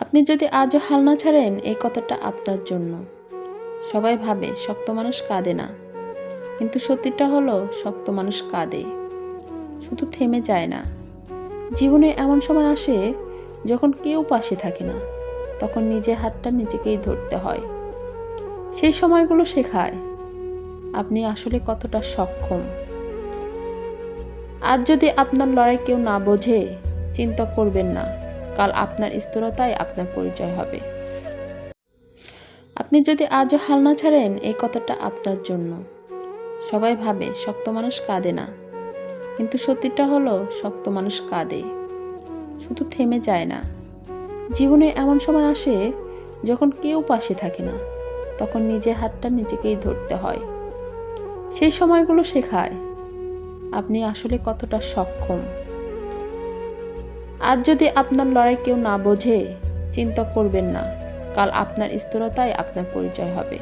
আপনি যদি আজও হাল না ছাড়েন, এই কথাটা আপনার জন্য। সবাই ভাবে শক্ত মানুষ কাঁদে না, কিন্তু সত্যিটা হলো শক্ত মানুষ কাঁদে, শুধু থেমে যায় না। জীবনে এমন সময় আসে যখন কেউ পাশে থাকে না, তখন নিজের হাতটা নিজেকেই ধরতে হয়। সেই সময়গুলো শেখায় আপনি আসলে কতটা সক্ষম। আজ যদি আপনার লড়াই কেউ না বোঝে, চিন্তা করবেন না, কাল আপনার স্থিরতাই আপনার পরিচয় হবে। আপনি যদি আজও হাল না ছাড়েন, এই কথাটা আপনার জন্য। সবাই ভাবে শক্ত মানুষ কাঁদে না, কিন্তু সত্যিটা হলো শক্ত মানুষ কাঁদে, শুধু থেমে যায় না। জীবনে এমন সময় আসে যখন কেউ পাশে থাকে না, তখন নিজের হাতটা নিজেকেই ধরতে হয়। সেই সময়গুলো শেখায় আপনি আসলে কতটা সক্ষম। আজ যদি আপনার লড়াই কেউ না বোঝে, চিন্তা করবেন না, কাল আপনার স্থিরতাই আপনার পরিচয় হবে।